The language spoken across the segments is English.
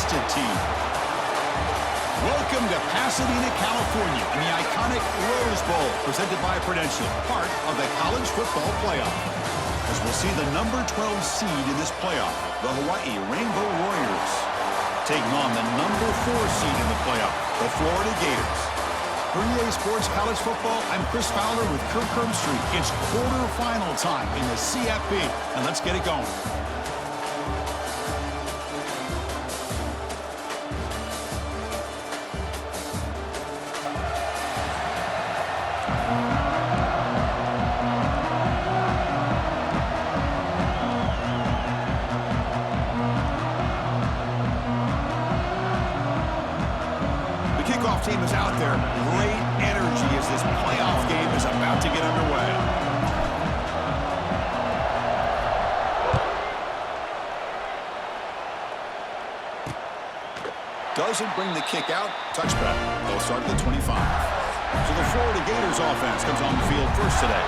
well-rested team. Welcome to Pasadena, California, in the iconic Rose Bowl, presented by Prudential, part of the College Football Playoff. As we'll see the number 12 seed in this playoff, the Hawaii Rainbow Warriors, taking on the number 4 seed in the playoff, the Florida Gators. For EA Sports College Football, I'm Chris Fowler with Kirk Herbstreit. It's quarterfinal time in the CFP, and let's get it going. Team is out there. Great energy as this playoff game is about to get underway. Doesn't bring the kick out. Touchback. They'll start at the 25. So the Florida Gators offense comes on the field first today.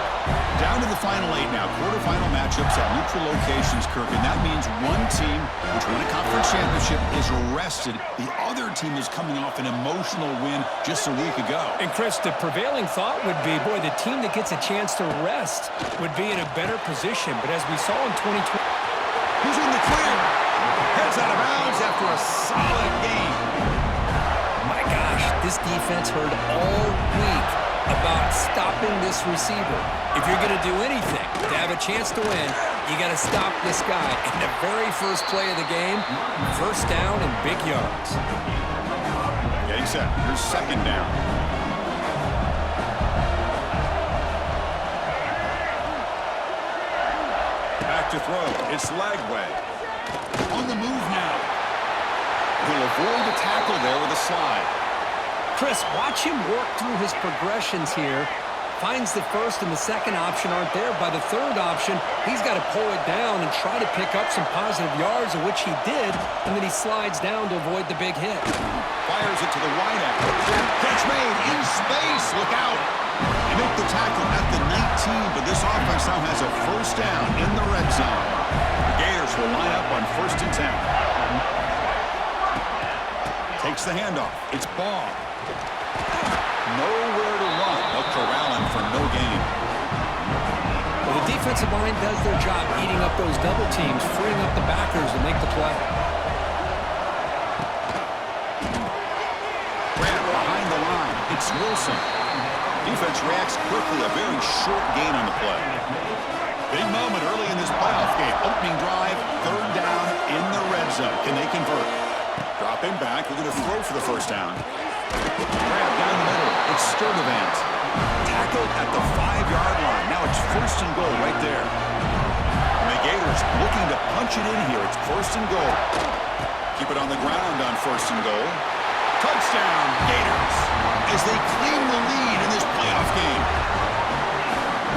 Down to the final 8 now. Quarterfinal matchups at neutral locations, Kirk. And that means one team, which won a conference championship, is rested. The other team is coming off an emotional win just a week ago. And, Chris, the prevailing thought would be, boy, the team that gets a chance to rest would be in a better position. But as we saw in 2020... Who's in the clear? Heads out of bounds after a solid game. My gosh, this defense heard all week about stopping this receiver. If you're going to do anything to have a chance to win, you got to stop this guy. And the very first play of the game, first down and big yards. Getting set. Here's second down. Back to throw. It's Lagway. On the move now. He'll avoid the tackle there with a slide. Chris, watch him work through his progressions here. Finds the first and the second option aren't there. By the third option, he's got to pull it down and try to pick up some positive yards, of which he did, and then he slides down to avoid the big hit. Fires it to the wideout. Catch made in space. Look out. They make the tackle at the 19, but this offense now has a first down in the red zone. The Gators will line up on 1st and 10. Takes the handoff. It's Ball. Nowhere to run. They'll corral him for no gain. Well, the defensive line does their job eating up those double teams, freeing up the backers to make the play. Grant behind the line. It's Wilson. Defense reacts quickly. A very short gain on the play. Big moment early in this playoff game. Opening drive, 3rd down in the red zone. Can they convert? Drop him back. We're going to throw for the first down. Grab down the middle. It's Sturdivant. Tackled at the 5-yard line. Now it's 1st and goal right there. And the Gators looking to punch it in here. It's 1st and goal. Keep it on the ground on 1st and goal. Touchdown, Gators, as they claim the lead in this playoff game.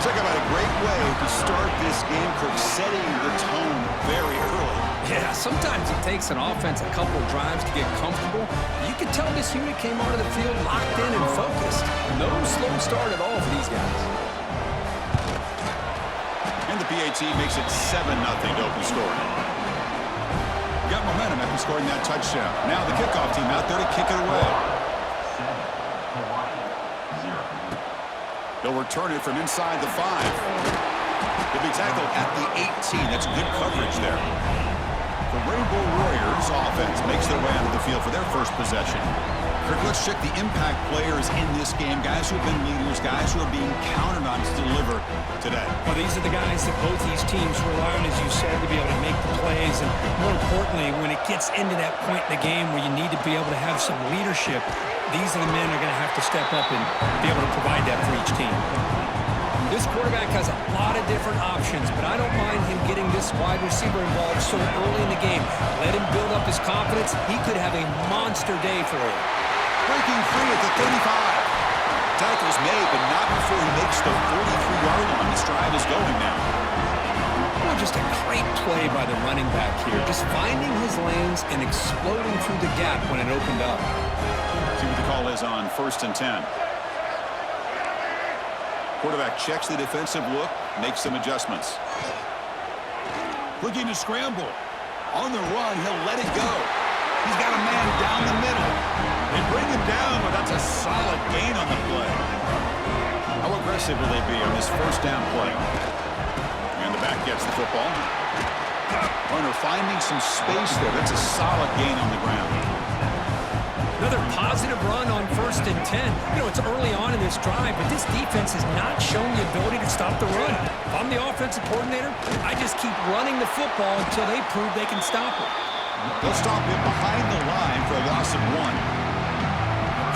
Talk about a great way to start this game, Kirk, setting the tone very early. Yeah, sometimes it takes an offense a couple of drives to get comfortable. You can tell this unit came onto the field locked in and focused. No slow start at all for these guys. And the PAT makes it 7-0 to open scoring. Got momentum after scoring that touchdown. Now the kickoff team out there to kick it away. They'll return it from inside the 5. They'll be tackled at the 18. That's good coverage there. The Rainbow Warriors offense makes their way onto the field for their first possession. Kirk, let's check the impact players in this game. Guys who have been leaders, guys who are being counted on to deliver today. Well, these are the guys that both these teams rely on, as you said, to be able to make the plays. And more importantly, when it gets into that point in the game where you need to be able to have some leadership, these are the men that are going to have to step up and be able to provide that for each team. This quarterback has a lot of different options, but I don't mind him getting this wide receiver involved so early in the game. Let him build up his confidence. He could have a monster day for you. Breaking free at the 35. Tackle's made, but not before he makes the 43-yard line. This drive is going now. Well, just a great play by the running back here. Just finding his lanes and exploding through the gap when it opened up. See what the call is on 1st and 10. Quarterback checks the defensive look, makes some adjustments. Looking to scramble. On the run, he'll let it go. He's got a man down the middle. They bring him down, but that's a solid gain on the play. How aggressive will they be on this first down play? And the back gets the football. Runner finding some space there. That's a solid gain on the ground. Another positive run on 1st and 10. You know, it's early on in this drive, but this defense has not shown the ability to stop the run. If I'm the offensive coordinator, I just keep running the football until they prove they can stop it. They'll stop him behind the line for a loss of 1.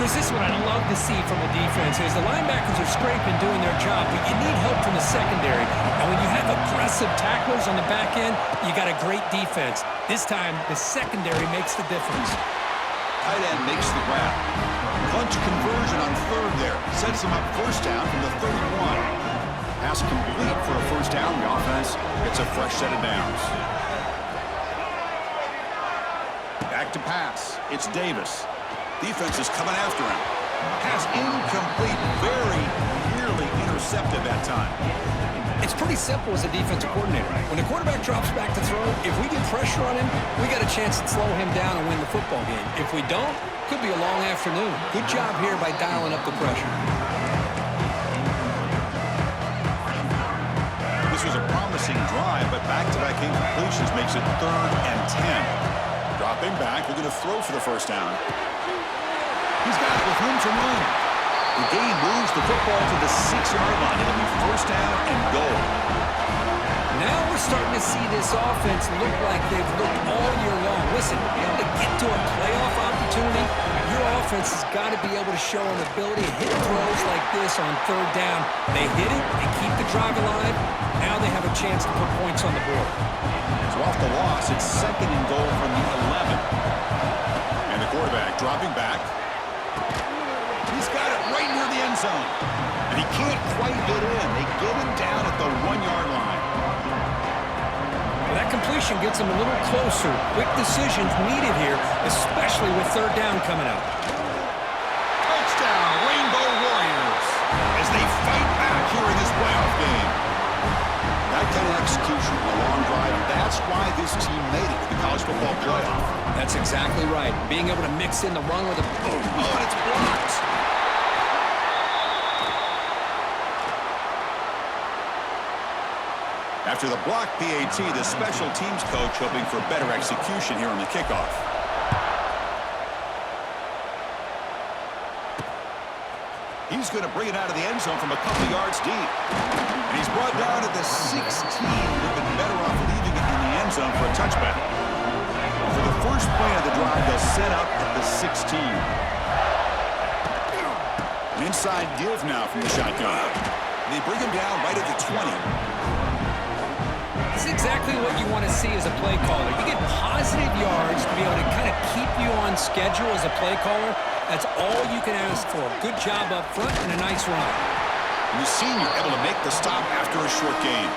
Chris, this is what I love to see from the defense is the linebackers are scraping, doing their job, but you need help from the secondary. And when you have aggressive tacklers on the back end, you got a great defense. This time, the secondary makes the difference. Tight end makes the grab. Punch conversion on 3rd there. Sets him up 1st down from the 31. Pass complete for a 1st down. The offense gets a fresh set of downs. Back to pass. It's Davis. Defense is coming after him. Pass incomplete. Very nearly intercepted that time. It's pretty simple as a defensive coordinator. When the quarterback drops back to throw, if we get pressure on him, we got a chance to slow him down and win the football game. If we don't, could be a long afternoon. Good job here by dialing up the pressure. This was a promising drive, but back-to-back incompletions makes it 3rd and 10. Dropping back, looking to throw for the 1st down. He's got it with room to run. The gain moves the football to the 6-yard line. It'll be 1st down and goal. Now we're starting to see this offense look like they've looked all year long. Listen, to be able to get to a playoff opportunity, your offense has got to be able to show an ability to hit throws like this on 3rd down. They hit it, they keep the drive alive. Now they have a chance to put points on the board. So off the loss, it's 2nd and goal from the 11. And the quarterback dropping back. He's got it right near the end zone. And he can't quite get in. They get him down at the 1-yard line. Well, that completion gets him a little closer. Quick decisions needed here, especially with 3rd down coming up. Touchdown, Rainbow Warriors, as they fight back here in this playoff game. That kind of execution in a long drive, that's why this team made it to the college football playoff. That's exactly right. Being able to mix in the run with a boom. Oh, and it's blocked. After the block PAT, the special teams coach hoping for better execution here on the kickoff. He's going to bring it out of the end zone from a couple yards deep. And he's brought down to the 16. Would have been better off leaving it in the end zone for a touchback. For the first play of the drive, they'll set up at the 16. An inside give now from the shotgun. They bring him down right at the 20. This is exactly what you want to see as a play caller. You get positive yards to be able to kind of keep you on schedule as a play caller. That's all you can ask for. Good job up front and a nice run. And the senior able to make the stop after a short gain.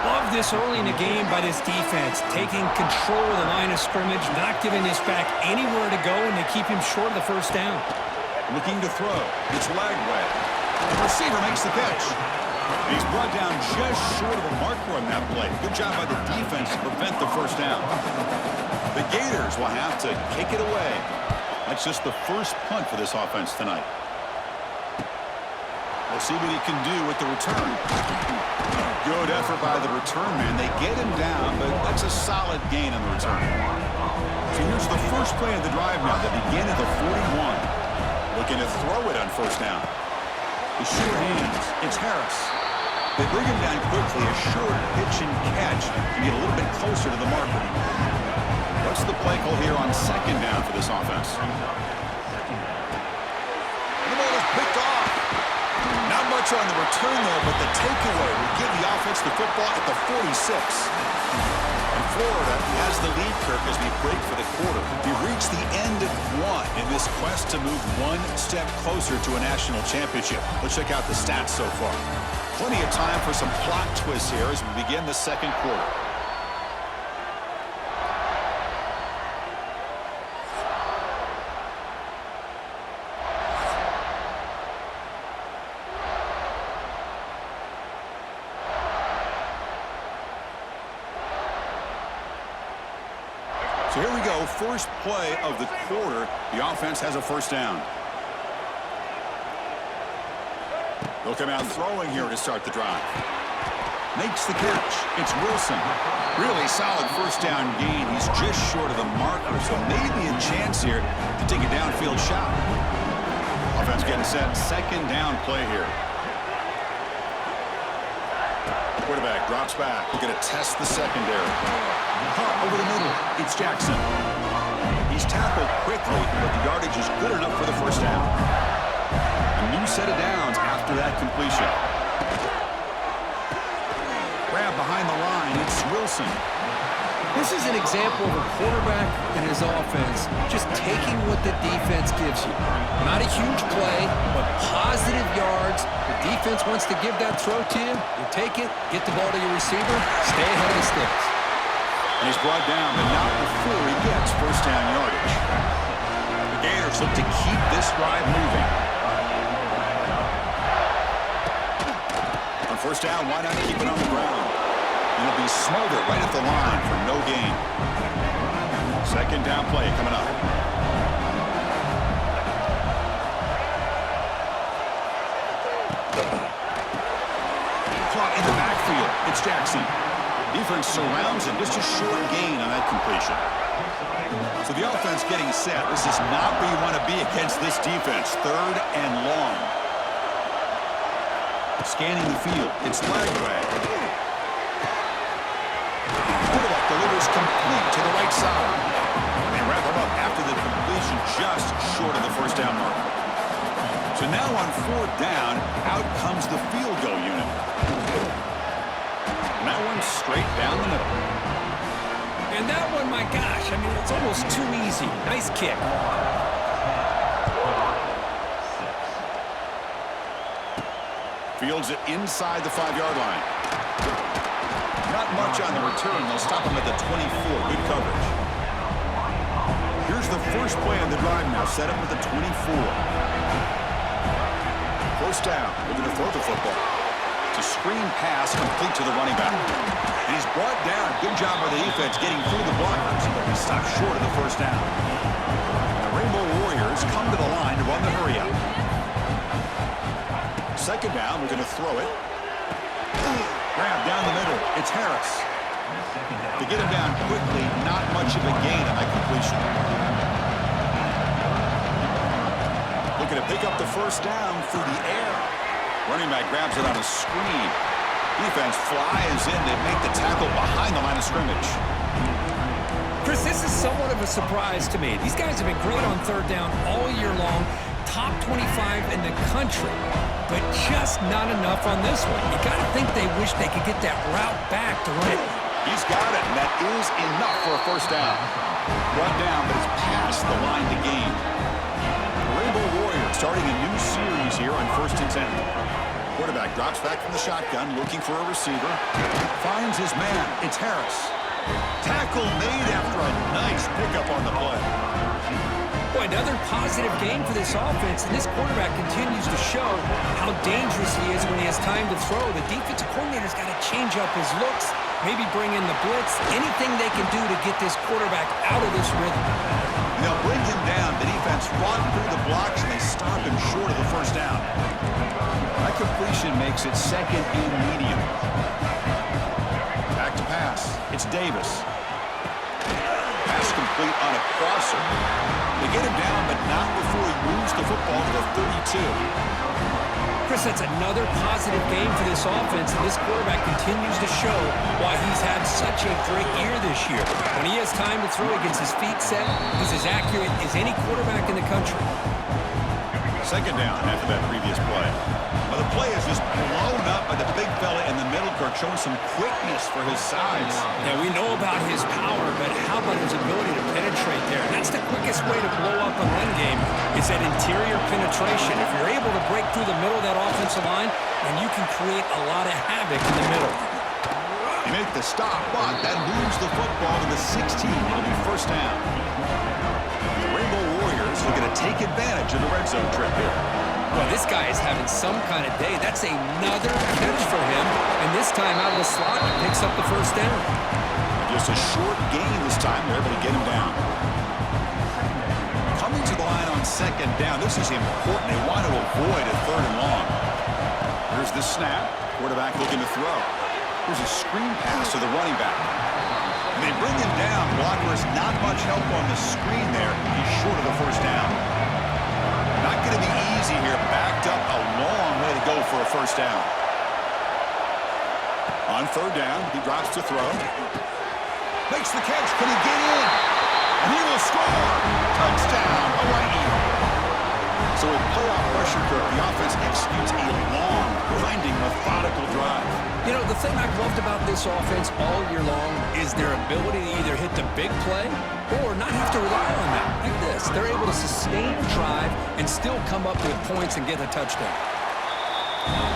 Love this early in the game by this defense, taking control of the line of scrimmage, not giving this back anywhere to go, and they keep him short of the 1st down. Looking to throw. It's Lagway. The receiver makes the catch. He's brought down just short of the marker on that play. Good job by the defense to prevent the 1st down. The Gators will have to kick it away. That's just the first punt for this offense tonight. We'll see what he can do with the return. Good effort by the return man. They get him down, but that's a solid gain on the return. So here's the first play of the drive now. They begin at the 41. Looking to throw it on 1st down. The short hands. It's Harris. They bring him down quickly. A short pitch and catch to get a little bit closer to the marker. What's the play call here on 2nd down for this offense? The ball is picked off. Not much on the return there, but the takeaway will give the offense the football at the 46. And Florida has the lead, Kirk, as we break for the quarter. We've reached the end of one in this quest to move one step closer to a national championship. Let's check out the stats so far. Plenty of time for some plot twists here as we begin the 2nd quarter. So here we go, first play of the quarter. The offense has a first down. They'll come out throwing here to start the drive. Makes the catch. It's Wilson. Really solid first down gain. He's just short of the marker, so maybe a chance here to take a downfield shot. Offense getting set. Second down play here. Quarterback drops back. We're going to test the secondary. Hot over the middle. It's Jackson. He's tackled quickly, but the yardage is good enough for the first down. A new set of downs after that completion. Grab behind the line. It's Wilson. This is an example of a quarterback and his offense just taking what the defense gives you. Not a huge play, but positive yards. The defense wants to give that throw to you. You take it, get the ball to your receiver, stay ahead of the sticks. And he's brought down, but not before he gets first down yardage. The Gators look to keep this drive moving. On first down, why not keep it on the ground? And it'll be smothered right at the line for no gain. Second down play coming up. Caught in the backfield. It's Jackson. Defense surrounds him. Just a short gain on that completion. So the offense getting set. This is not where you want to be against this defense. Third and long. Scanning the field. It's Lagway. Quarterback delivers complete to the right side. They wrap him up after the completion just short of the first down mark. So now on fourth down, out comes the field goal unit. And that one straight down the middle. And that one, my gosh, I mean, it's almost too easy. Nice kick. Fields it inside the 5-yard line. Not much on the return. They'll stop him at the 24. Good coverage. Here's the first play of the drive now. Set up at the 24. First down. We're going to throw the football. It's a screen pass complete to the running back. And he's brought down. Good job by the defense getting through the blockers. But he stopped short of the first down. The Rainbow Warriors come to the line to run the hurry-up. Second down. We're going to throw it. Grab down the middle. It's Harris. To get him down quickly, not much of a gain on that completion. Looking to pick up the first down through the air. Running back grabs it on a screen. Defense flies in to make the tackle behind the line of scrimmage. Chris, this is somewhat of a surprise to me. These guys have been great on third down all year long. Top 25 in the country. But just not enough on this one. You got to think they wish they could get that route back to run it. He's got it, and that is enough for a first down. Brought down, but it's past the line to gain. The Rainbow Warriors starting a new series here on 1st and 10. Quarterback drops back from the shotgun, looking for a receiver. Finds his man. It's Harris. Tackle made after a nice pickup on the play. Boy, another positive game for this offense, and this quarterback continues to show how dangerous he is when he has time to throw. The defensive coordinator's got to change up his looks, maybe bring in the blitz, anything they can do to get this quarterback out of this rhythm. They'll bring him down. The defense fought through the blocks, and they stop him short of the first down. That completion makes it second and medium. Back to pass. It's Davis. Pass complete on a crosser. They get him down, but not before he moves the football to the 32. Chris, that's another positive game for this offense, and this quarterback continues to show why he's had such a great year this year. When he has time to throw, he gets his feet set. He's as accurate as any quarterback in the country. Second down after that previous play. Well, the play is just blown up by the big fella in the middle, Kirk, showing some quickness for his size. Yeah, we know about his power, but how about his ability to penetrate there? That's the quickest way to blow up a run game, is that interior penetration. If you're able to break through the middle of that offensive line, then you can create a lot of havoc in the middle. You make the stop, but that moves the football to the 16. It'll be first down. The Rainbow Warriors looking to take advantage of the red zone trip here. Well, this guy is having some kind of day. That's another catch for him. And this time out of the slot, he picks up the first down. The Just a short gain this time. They're able to get him down. Coming to the line on second down. This is important. They want to avoid a third and long. Here's the snap. Quarterback looking to throw. Here's a screen pass to the running back. And they bring him down. Blocker is not much help on the screen there. He's short of the first down. Not going to be easy here. Backed up a long way to go for a first down. On third down, he drops to throw. Makes the catch. Can he get in? And he will score. Touchdown, Hawaii. So with playoff pressure, the offense executes a long, grinding, methodical drive. You know, the thing I've loved about this offense all year long is their ability to either hit the big play or not have to rely on that. Like this. They're able to sustain a drive and still come up with points and get a touchdown.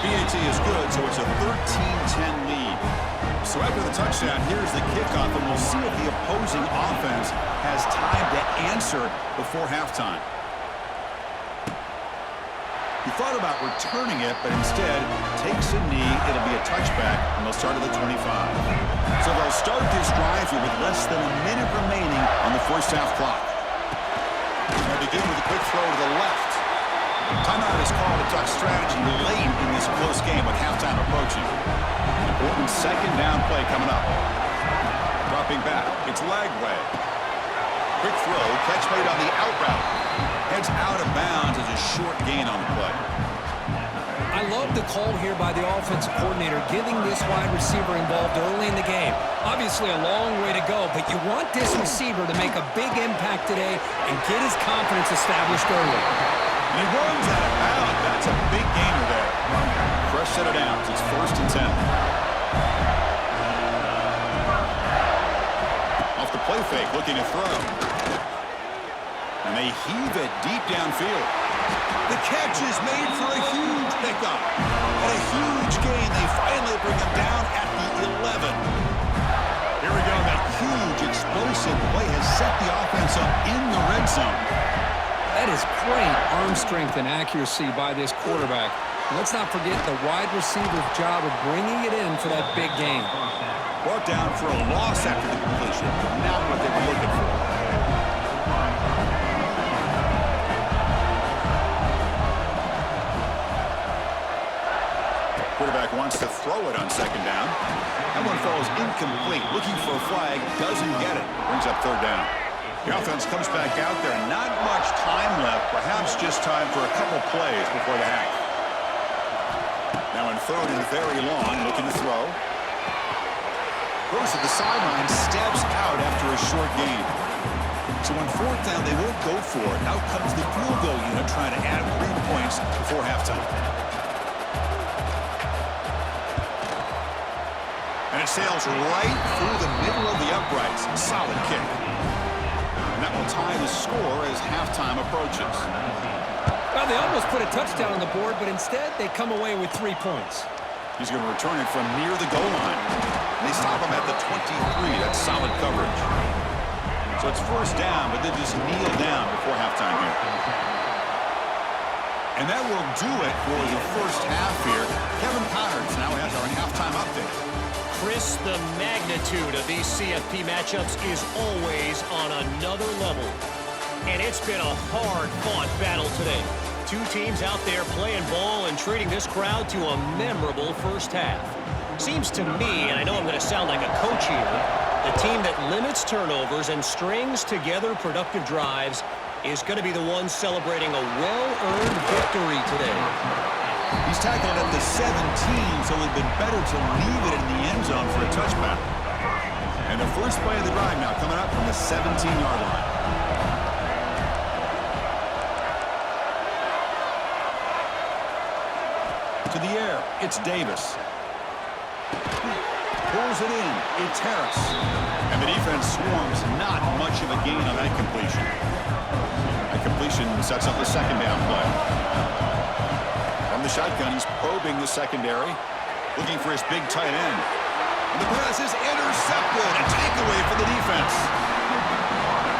BAT is good, so it's a 13-10 lead. So after the touchdown, here's the kickoff, and we'll see if the opposing offense has time to answer before halftime. He thought about returning it, but instead takes a knee. It'll be a touchback, and they'll start at the 25. So they'll start this drive here with less than a minute remaining on the first half clock. They begin with a quick throw to the left. Timeout is called to talk strategy late in this close game with halftime approaching. An important second down play coming up. Dropping back, it's Lagway. Quick throw, catch made on the out route. Heads out of bounds as a short gain on the play. I love the call here by the offensive coordinator, giving this wide receiver involved early in the game. Obviously a long way to go, but you want this receiver to make a big impact today and get his confidence established early. And he runs out of bounds. That's a big gainer there. Fresh set of downs. It's 1st and 10. Off the play fake, looking to throw. And they heave it deep downfield. The catch is made for a huge pickup. And a huge gain. They finally bring him down at the 11. Here we go. That huge explosive play has set the offense up in the red zone. That is great arm strength and accuracy by this quarterback. And let's not forget the wide receiver's job of bringing it in for that big game. Brought down for a loss after the completion. Not what they were looking for. Quarterback wants to throw it on second down. That one falls incomplete. Looking for a flag. Doesn't get it. Brings up third down. The offense comes back out there. Not much time left. Perhaps just time for a couple plays before the half. Now in third and very long, looking to throw. Goes to the sideline, steps out after a short gain. So on fourth down, they won't go for it. Out comes the field goal unit trying to add 3 points before halftime. And it sails right through the middle of the uprights. Solid kick. And that will tie the score as halftime approaches. Well, they almost put a touchdown on the board, but instead they come away with 3 points. He's going to return it from near the goal line. They stop him at the 23. That's solid coverage. So it's first down, but they just kneel down before halftime here. And that will do it for the first half here. Kevin Connors now has our halftime update. Chris, the magnitude of these CFP matchups is always on another level. And it's been a hard-fought battle today. Two teams out there playing ball and treating this crowd to a memorable first half. Seems to me, and I know I'm going to sound like a coach here, the team that limits turnovers and strings together productive drives is going to be the one celebrating a well-earned victory today. He's tackled at the 17, so it would have been better to leave it in the end zone for a touchback. And the first play of the drive now coming up from the 17-yard line. To the air, it's Davis. Pulls it in, it's Harris. And the defense swarms, not much of a gain on that completion. That completion sets up the second down play. From the shotgun, he's probing the secondary, looking for his big tight end. And the pass is intercepted, a takeaway for the defense.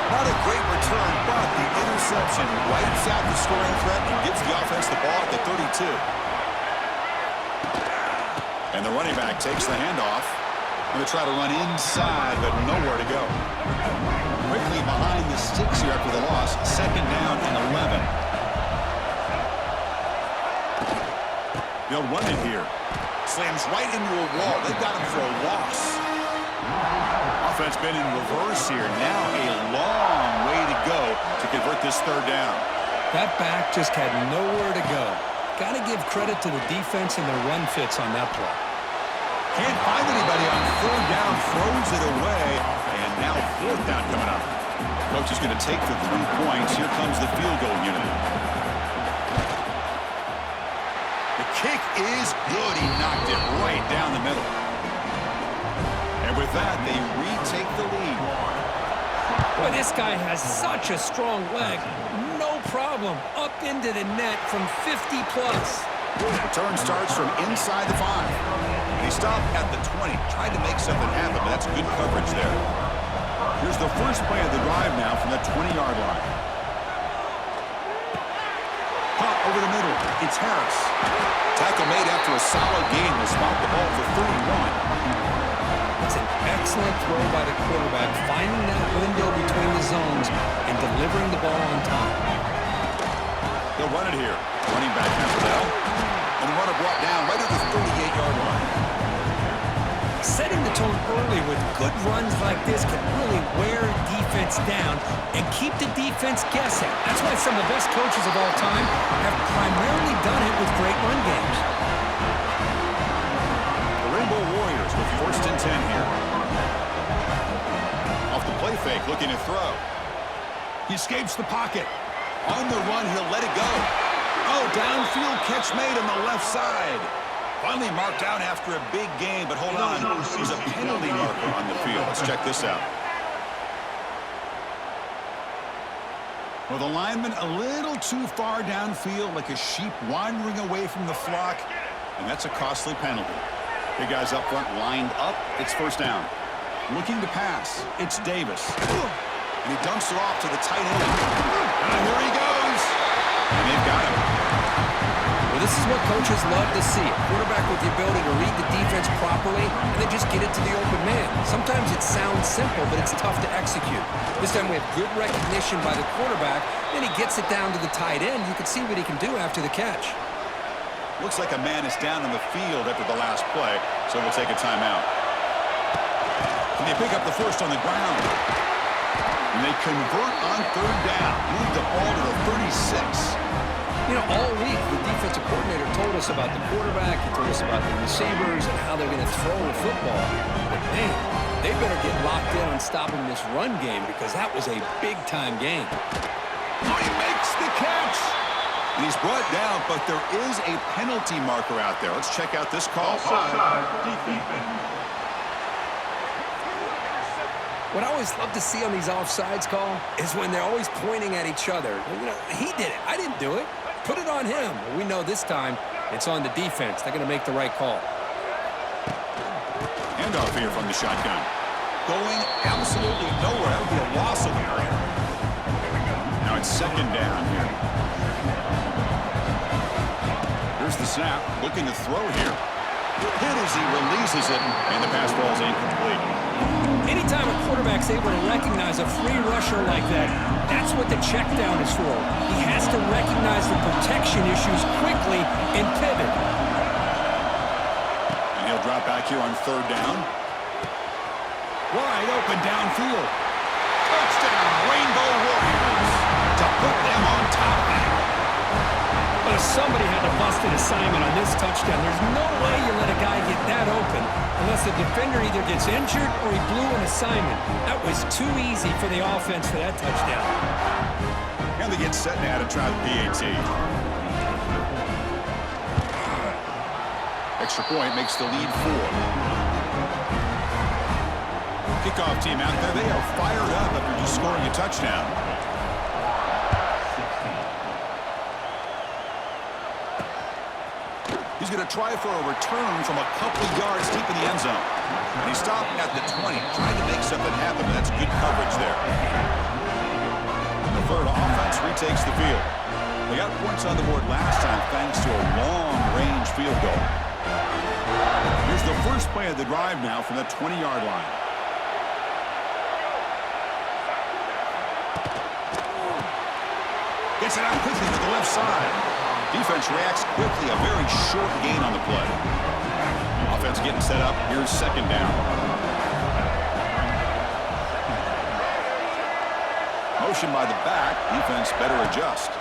Not a great return, but the interception wipes out the scoring threat and gives the offense the ball at the 32. And the running back takes the handoff. Going to try to run inside, but nowhere to go. Quickly behind the sticks here after the loss. Second down and 11. They'll run it here. Slams right into a wall. They've got him for a loss. Offense been in reverse here. Now a long way to go to convert this third down. That back just had nowhere to go. Got to give credit to the defense and their run fits on that play. Can't find anybody on third down. Throws it away. And now fourth down coming up. Coach is going to take the 3 points. Here comes the field goal unit. The kick is good. He knocked it right down the middle. And with that, they retake the lead. Boy, this guy has such a strong leg. No problem. Up into the net from 50 plus. Return starts from inside the 5. He stopped at the 20. Tried to make something happen, but that's good coverage there. Here's the first play of the drive now from the 20-yard line. Pop over the middle. It's Harris. Tackle made after a solid gain. Will spot the ball for 31. It's an excellent throw by the quarterback, finding that window between the zones and delivering the ball on time. They'll run it here. Running back has the ball. And the runner brought down right at the 38-yard line. Setting the tone early with good runs like this can really wear defense down and keep the defense guessing. That's why some of the best coaches of all time have primarily done it with great run games. The Rainbow Warriors with first and 10 here. Off the play fake, looking to throw. He escapes the pocket. On the run, he'll let it go. Oh, downfield catch made on the left side. Finally marked out after a big gain, but hold on. There's a penalty marker on the field. Let's check this out. Well, the lineman a little too far downfield, like a sheep wandering away from the flock, and that's a costly penalty. Big guys up front lined up. It's first down. Looking to pass. It's Davis. And he dumps it off to the tight end. And here he goes. And they've got him. Well, this is what coaches love to see. A quarterback with the ability to read the defense properly and then just get it to the open man. Sometimes it sounds simple, but it's tough to execute. This time we have good recognition by the quarterback. Then he gets it down to the tight end. You can see what he can do after the catch. Looks like a man is down on the field after the last play, so we'll take a timeout. And they pick up the first on the ground. And they convert on third down. Move the ball to the 36. You know, all week, the defensive coordinator told us about the quarterback. He told us about the receivers and how they're going to throw the football. But, man, they better get locked in on stopping this run game because that was a big-time game. Oh, he makes the catch. And he's brought down, but there is a penalty marker out there. Let's check out this call. What I always love to see on these offsides call is when they're always pointing at each other. You know, he did it. I didn't do it. Put it on him. Well, we know this time it's on the defense. They're going to make the right call. Handoff here from the shotgun. Going absolutely nowhere. That would be a loss of the area. Now it's second down here. Here's the snap. Looking to throw here. Hit as he releases it, and the pass ball is incomplete. Anytime a quarterback's able to recognize a free rusher like that, that's what the check down is for. He has to recognize the protection issues quickly and pivot. And he'll drop back here on third down. Wide open downfield. Touchdown, Rainbow Warriors, to put them on top. But if somebody had to bust an assignment on this touchdown, there's no way you let a guy get that open unless the defender either gets injured or he blew an assignment. That was too easy for the offense for that touchdown. And they get set now to try the PAT. Extra point makes the lead 4. Kickoff team out there, they are fired up after just scoring a touchdown. He's going to try for a return from a couple yards deep in the end zone. And he stopped at the 20, trying to make something happen. That's good coverage there. The Florida offense retakes the field. They got points on the board last time thanks to a long-range field goal. Here's Here's the first play of the drive now from the 20-yard line. Gets it out quickly to the left side. Defense reacts quickly. A very short gain on the play. Offense getting set up. Here's second down. Motion by the back. Defense better adjust.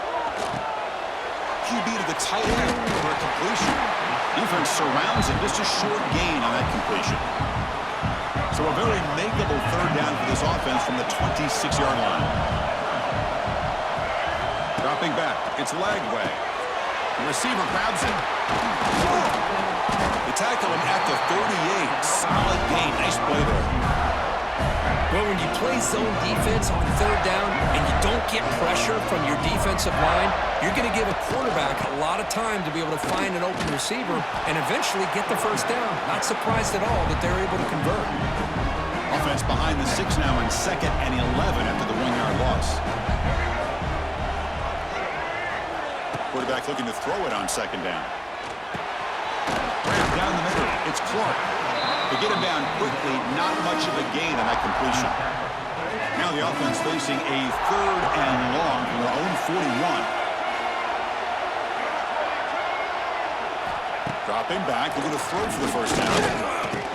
QB to the tight end for a completion. Defense surrounds him. Just a short gain on that completion. So a very makeable third down for this offense from the 26-yard line. Dropping back. It's Lagway. The receiver grabs it. They tackle him at the 38. Solid gain. Nice play there. Well, when you play zone defense on third down and you don't get pressure from your defensive line, you're going to give a quarterback a lot of time to be able to find an open receiver and eventually get the first down. Not surprised at all that they're able to convert. Offense behind the 6 now on 2nd and 11 after the 1-yard loss. Quarterback looking to throw it on 2nd down. Wrap down the middle. It's Clark. They get him down quickly. Not much of a gain on that completion. Now the offense facing a 3rd and long from their own 41. Dropping back. Looking to throw for the first down.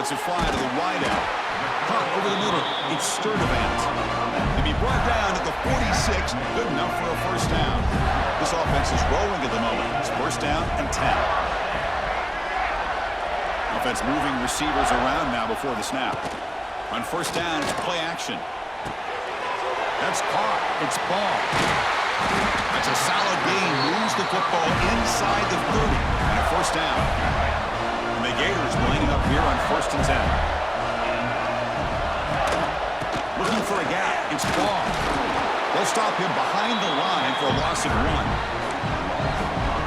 Let's it fly to the wideout. Caught over the middle. It's Sturdivant. To be brought down at the 46. Good enough for a first down. This offense is rolling at the moment. It's first down and 10. Offense moving receivers around now before the snap. On first down, it's play action. That's caught. It's ball. That's a solid gain. Moves the football inside the 30. And a first down. And the Gators lining up here on 1st and 10. Looking for a gap. It's ball. They'll stop him behind the line for a loss of 1.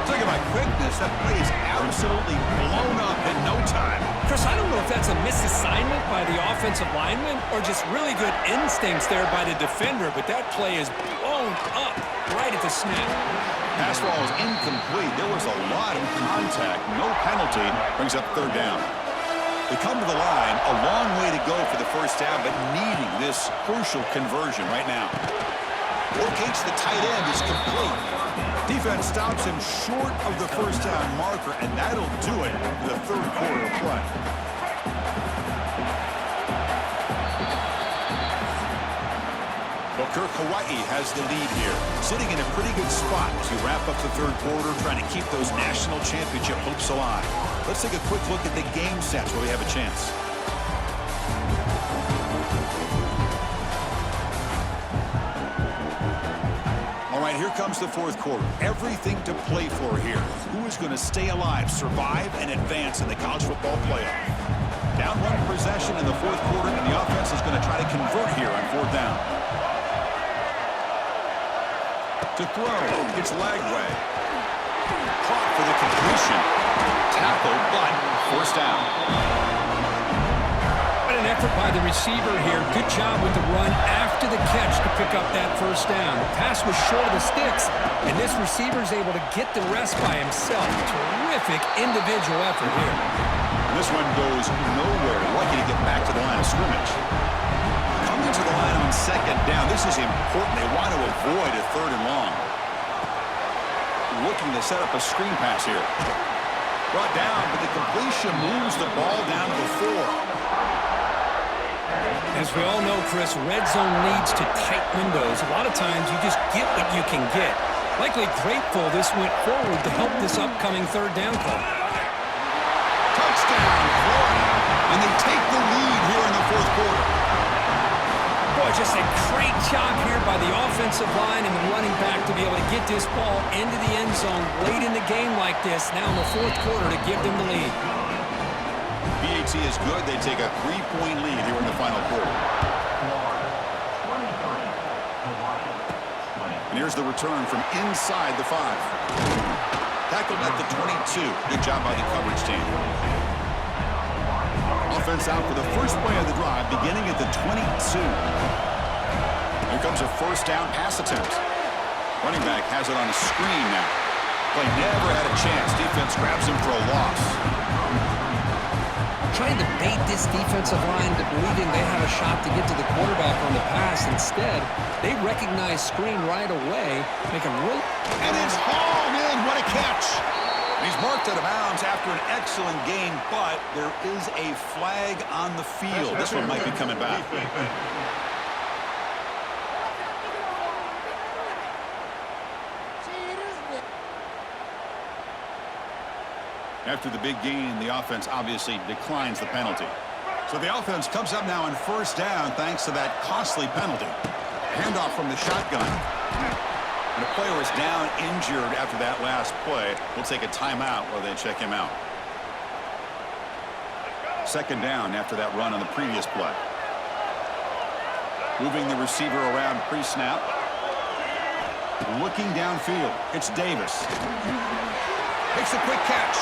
Talk about quickness. That play is absolutely blown up in no time. Chris, I don't know if that's a misassignment by the offensive lineman or just really good instincts there by the defender, but that play is blown up right at the snap. Pass ball is incomplete. There was a lot of contact. No penalty. Brings up 3rd down. They come to the line. A long way to go for the first down, but needing this crucial conversion right now. Locates the tight end. Is complete. Defense stops him short of the first down marker, and that'll do it for the 3rd quarter of play. Well, Kirk, Hawaii has the lead here, sitting in a pretty good spot as we wrap up the 3rd quarter, trying to keep those national championship hopes alive. Let's take a quick look at the game stats where we have a chance. All right, here comes the 4th quarter. Everything to play for here. Who is going to stay alive, survive, and advance in the college football playoff? Down 1 possession in the 4th quarter, and the offense is going to try to convert here on 4th down. To throw, it's Lagway. Caught for the completion. Tackle, but first down. What an effort by the receiver here. Good job with the run after the catch to pick up that first down. The pass was short of the sticks, and this receiver is able to get the rest by himself. Terrific individual effort here. And this one goes nowhere. Lucky to get back to the line of scrimmage. Coming to the line on 2nd down. This is important. They want to avoid a 3rd and long. Looking to set up a screen pass here. Brought down, but the completion moves the ball down to the 4. As we all know, Chris, red zone leads to tight windows. A lot of times you just get what you can get. Likely grateful this went forward to help this upcoming 3rd down call. Touchdown, Florida. And they take the lead here in the 4th quarter. Boy, just a great job here by the offensive line and the running back to be able to get this ball into the end zone late in the game like this, now in the 4th quarter, to give them the lead. BAT is good. They take a 3-point lead here in the final quarter. And here's the return from inside the 5. Tackled at the 22. Good job by the coverage team. Offense out for the first play of the drive, beginning at the 22. Here comes a first down pass attempt. Running back has it on a screen now. Play never had a chance. Defense grabs him for a loss. trying to bait this defensive line to believing they have a shot to get to the quarterback on the pass. Instead, they recognize screen right away, make a real... And it's hauled in. What a catch. He's marked out of bounds after an excellent game, but there is a flag on the field. This one might be coming back. After the big gain, the offense obviously declines the penalty. So the offense comes up now on first down thanks to that costly penalty. Handoff from the shotgun. And the player is down injured after that last play. We'll take a timeout while they check him out. Second down after that run on the previous play. Moving the receiver around pre-snap. Looking downfield. It's Davis. Makes a quick catch.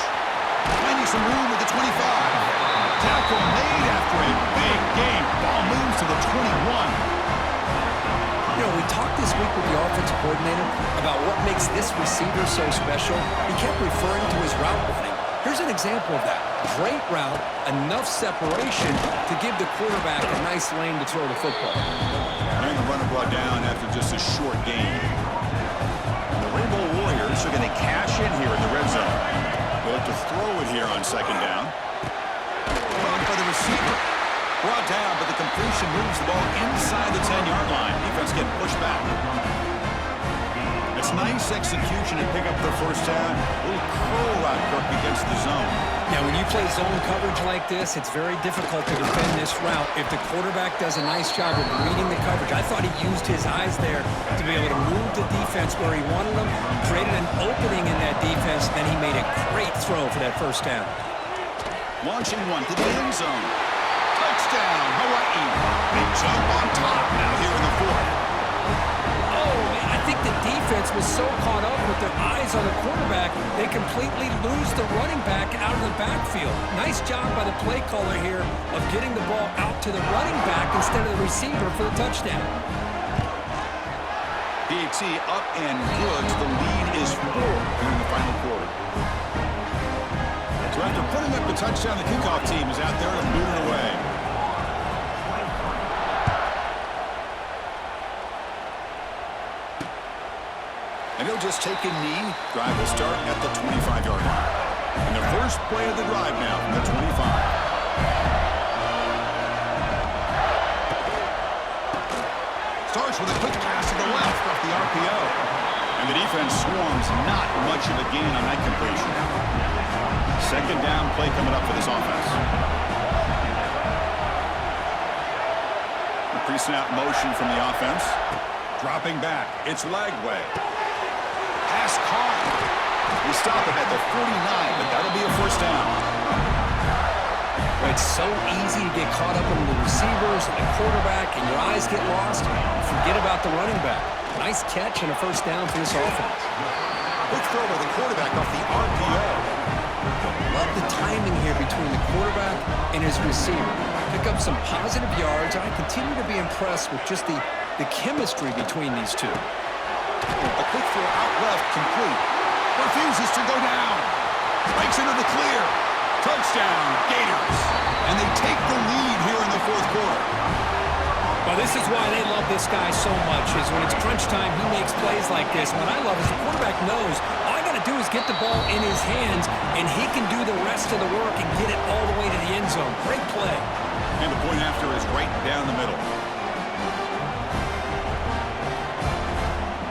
Finding some room at the 25. Tackle made after a big game. Ball moves to the 21. You know, we talked this week with the offensive coordinator about what makes this receiver so special. He kept referring to his route running. Here's an example of that. Great route, enough separation to give the quarterback a nice lane to throw the football. And the runner brought down after just a short gain. And the Rainbow Warriors are going to cash in here in the red zone. They'll have to throw it here on second down. Run by the receiver. Brought down, but the completion moves the ball inside the 10-yard line. Defense getting pushed back. It's nice execution to pick up the first down. A little curl route, Kirk, against the zone. Now, when you play zone coverage like this, it's very difficult to defend this route if the quarterback does a nice job of reading the coverage. I thought he used his eyes there to be able to move the defense where he wanted them, created an opening in that defense, then he made a great throw for that first down. Launching one to the end zone. Touchdown, Hawaii. Big jump on top now here in the fourth. Oh, man, I think the defense was so caught up with their eyes on the quarterback, they completely lose the running back out of the backfield. Nice job by the play caller here of getting the ball out to the running back instead of the receiver for the touchdown. PAT up and good. The lead is 4 here in the final quarter. So after putting up the touchdown, the kickoff team is out there to boot it away. And he'll just take a knee. Drive will start at the 25-yard line. And the first play of the drive now from the 25. Starts with a quick pass to the left off the RPO. And the defense swarms, not much of a gain on that completion. Second down play coming up for this offense. The pre-snap motion from the offense. Dropping back. It's Lagway. Pass caught. We stop it at the 49, but that'll be a first down. It's so easy to get caught up in the receivers and the quarterback, and your eyes get lost. You forget about the running back. Nice catch and a first down for this offense. Quick throw by the quarterback off the RPO. Love the timing here between the quarterback and his receiver. Pick up some positive yards, and I continue to be impressed with just the chemistry between these two. A quick throw out left, complete. Refuses to go down. Breaks into the clear. Touchdown, Gators. And they take the lead here in the fourth quarter. Well, this is why they love this guy so much, is when it's crunch time, he makes plays like this. What I love is the quarterback knows all I got to do is get the ball in his hands, and he can do the rest of the work and get it all the way to the end zone. Great play. And the point after is right down the middle.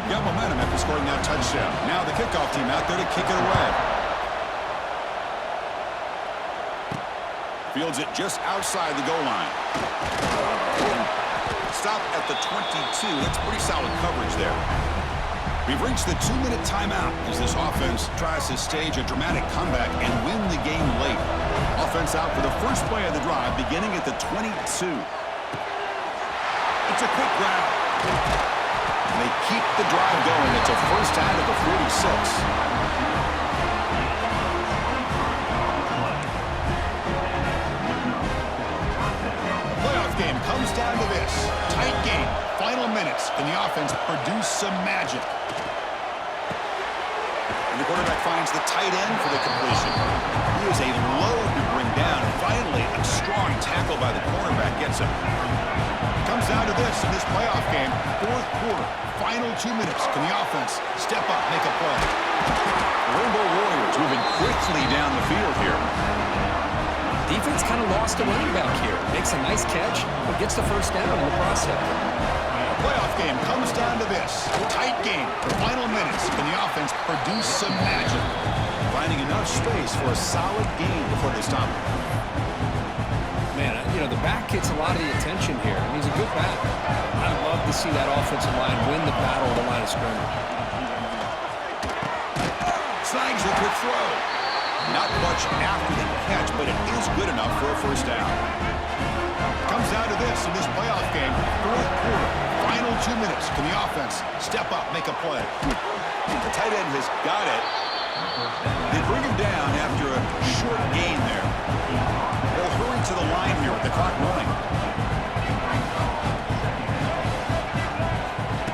Got momentum after scoring that touchdown. Now the kickoff team out there to kick it away. Fields it just outside the goal line. Stop at the 22. That's pretty solid coverage there. We've reached the 2-minute timeout as this offense tries to stage a dramatic comeback and win the game late. Offense out for the first play of the drive, beginning at the 22. It's a quick grab. And they keep the drive going. It's a first down at the 46. Game comes down to this. Tight game. Final minutes. Can the offense produce some magic? And the quarterback finds the tight end for the completion. He is a load to bring down. Finally, a strong tackle by the cornerback gets him. Comes down to this in this playoff game. Fourth quarter, final 2 minutes. Can the offense step up, make a play? Rainbow Warriors moving quickly down the field here. Defense kind of lost a running back here. Makes a nice catch, but gets the first down in the process. The playoff game comes down to this. Tight game. Final minutes. Can the offense produce some magic? Finding enough space for a solid game before they stop it. Man, the back gets a lot of the attention here. I mean, he's a good back. I'd love to see that offensive line win the battle of the line of scrimmage. Snags a quick throw. Not much after the catch, but it is good enough for a first down. Comes down to this in this playoff game. Fourth quarter, final 2 minutes. Can the offense step up, make a play? The tight end has got it. They bring him down after a short gain there. They'll hurry to the line here with the clock running.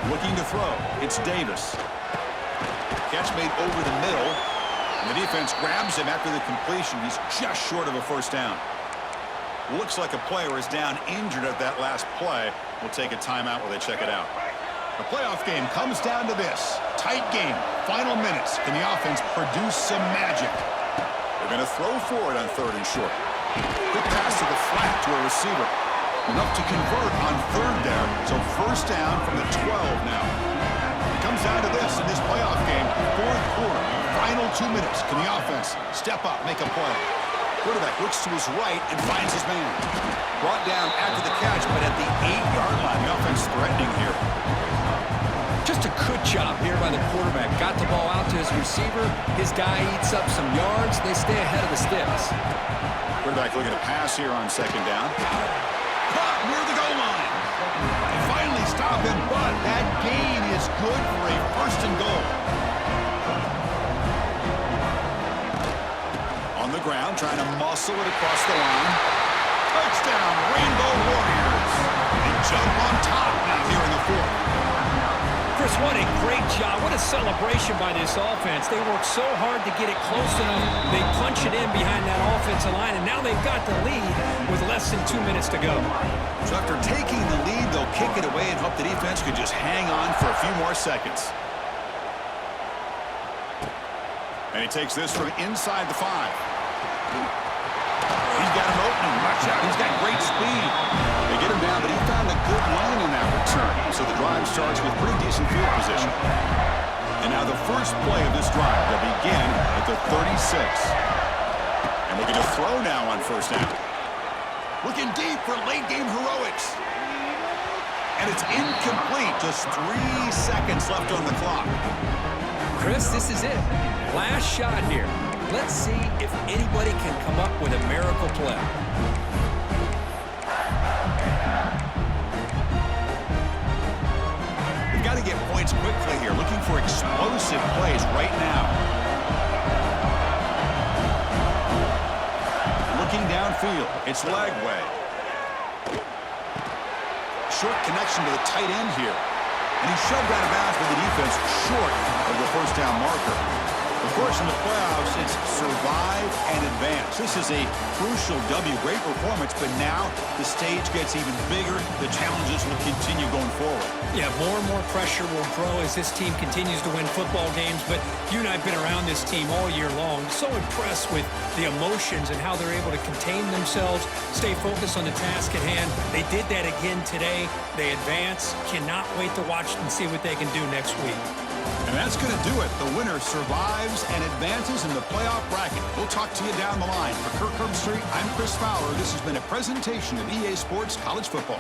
Looking to throw. It's Davis. Catch made over the middle. And the defense grabs him after the completion. He's just short of a first down. Looks like a player is down injured at that last play. We'll take a timeout while they check it out. The playoff game comes down to this. Tight game. Final minutes. Can the offense produce some magic? They're going to throw for it on third and short. Quick pass to the flat to a receiver. Enough to convert on third there. So first down from the 12 now. It comes down to this in this playoff game. Fourth quarter. Final 2 minutes. Can the offense step up, make a play? Quarterback looks to his right and finds his man. Brought down after the catch, but at the 8-yard line, the offense threatening here. Just a good job here by the quarterback. Got the ball out to his receiver. His guy eats up some yards. They stay ahead of the sticks. Quarterback looking to pass here on second down. Caught near the goal line. They finally stop him, but that gain is good for a first and goal. On the ground, trying to muscle it across the line. Touchdown, Rainbow Warriors. They jump on top now here in the fourth. Chris, what a great job. What a celebration by this offense. They worked so hard to get it close enough. They punch it in behind that offensive line, and now they've got the lead with less than 2 minutes to go. So after taking the lead, they'll kick it away and hope the defense could just hang on for a few more seconds. And he takes this from inside the 5. He's got an opening. Watch out. He's got great speed. They get him down, but he found a good lane in that return. So the drive starts with pretty decent field position. And now the first play of this drive will begin at the 36. And looking to throw now on first down. Looking deep for late game heroics. And it's incomplete. Just 3 seconds left on the clock. Chris, this is it. Last shot here. Let's see if anybody can come up with a miracle play. We've got to get points quickly here. Looking for explosive plays right now. Looking downfield. It's Lagway. Short connection to the tight end here. And he shoved out of bounds with the defense short of the first down marker. Of course, in the playoffs, it's survive and advance. This is a crucial W. Great performance, but now the stage gets even bigger. The challenges will continue going forward. Yeah, more and more pressure will grow as this team continues to win football games, but you and I have been around this team all year long. So impressed with the emotions and how they're able to contain themselves, stay focused on the task at hand. They did that again today. They advance. Cannot wait to watch and see what they can do next week. And that's going to do it. The winner survives and advances in the playoff bracket. We'll talk to you down the line. For Kirk Herbstreit, I'm Chris Fowler. This has been a presentation of EA Sports College Football.